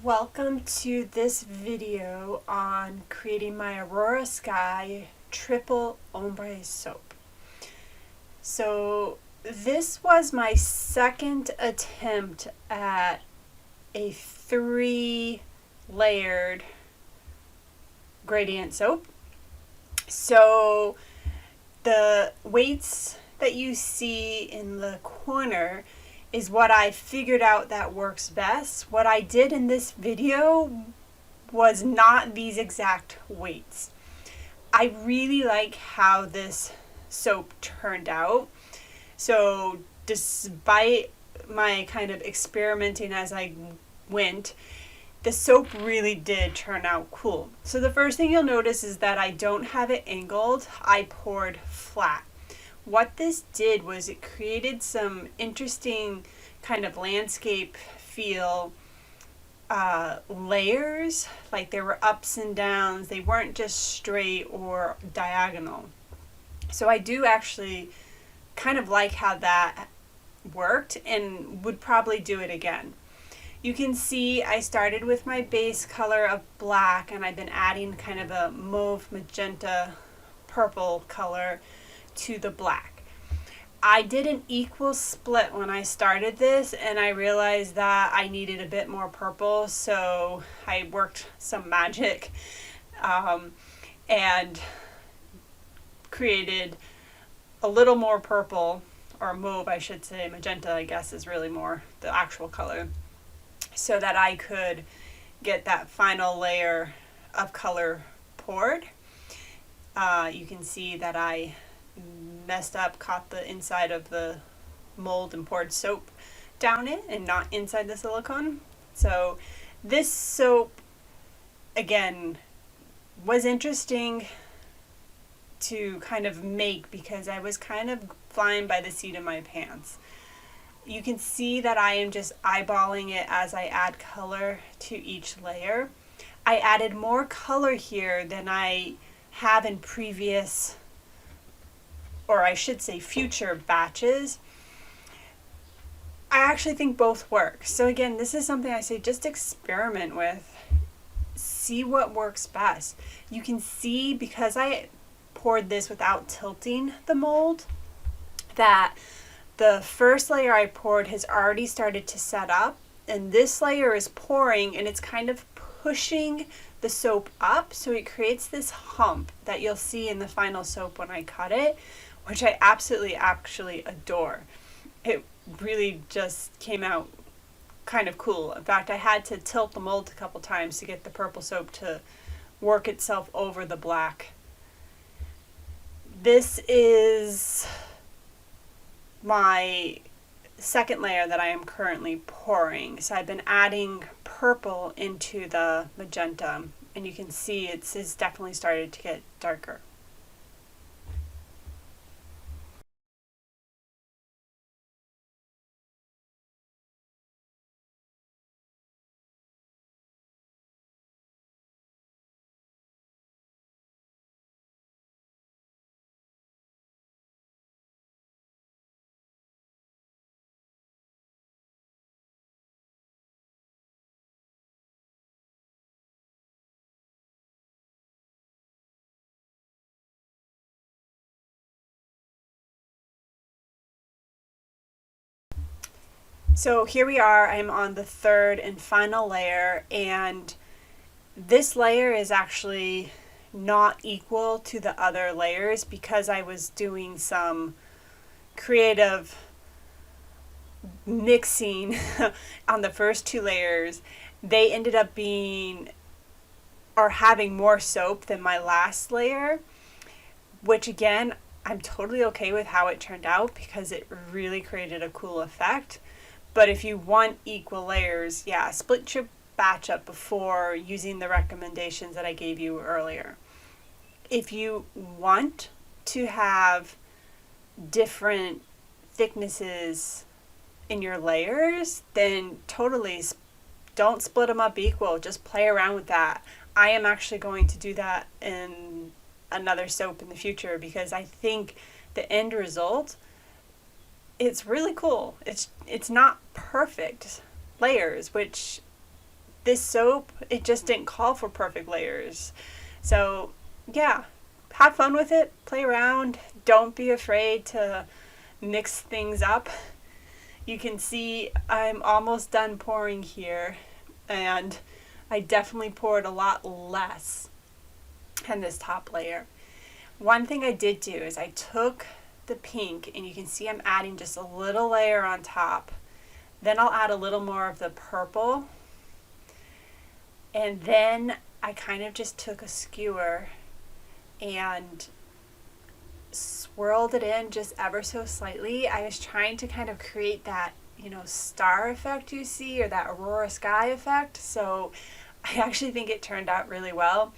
Welcome to this video on creating my Aurora Sky triple ombre soap. So this was my second attempt at a 3-layered gradient soap. So the weights that you see in the corner is what I figured out that works best. What I did in this video was not these exact weights. I really like how this soap turned out. So despite my kind of experimenting as I went, the soap really did turn out cool. So the first thing you'll notice is that I don't have it angled, I poured flat. What this did was it created some interesting kind of landscape feel layers, like there were ups and downs. They weren't just straight or diagonal. So I do actually kind of like how that worked and would probably do it again. You can see I started with my base color of black and I've been adding kind of a mauve, magenta, purple color to the black. I did an equal split when I started this and I realized that I needed a bit more purple, so I worked some magic and created a little more purple, or mauve I should say. Magenta I guess is really more the actual color, so that I could get that final layer of color poured. You can see that I messed up, caught the inside of the mold and poured soap down it and not inside the silicone. So this soap, again, was interesting to kind of make because I was kind of flying by the seat of my pants. You can see that I am just eyeballing it as I add color to each layer. I added more color here than I have in previous, or I should say future batches. I actually think both work. So again, this is something I say just experiment with. See what works best. You can see, because I poured this without tilting the mold, that the first layer I poured has already started to set up, and this layer is pouring and it's kind of pushing the soap up, so it creates this hump that you'll see in the final soap when I cut it, which I absolutely actually adore. It really just came out kind of cool. In fact, I had to tilt the mold a couple times to get the purple soap to work itself over the black. This is my second layer that I am currently pouring. So I've been adding purple into the magenta, and you can see it's definitely started to get darker. So here we are, I'm on the third and final layer, and this layer is actually not equal to the other layers because I was doing some creative mixing on the first 2 layers. They ended up being, or having, more soap than my last layer, which again, I'm totally okay with how it turned out because it really created a cool effect. But if you want equal layers, yeah, split your batch up before using the recommendations that I gave you earlier. If you want to have different thicknesses in your layers, then totally don't split them up equal. Just play around with that. I am actually going to do that in another soap in the future because I think the end result, it's really cool. It's not perfect layers, which this soap, it just didn't call for perfect layers. So yeah, have fun with it, play around, don't be afraid to mix things up. You can see I'm almost done pouring here, and I definitely poured a lot less in this top layer. One thing I did do is I took the pink, and you can see I'm adding just a little layer on top. Then I'll add a little more of the purple, and then I kind of just took a skewer and swirled it in just ever so slightly. I was trying to kind of create that, star effect you see, or that Aurora Sky effect. So I actually think it turned out really well.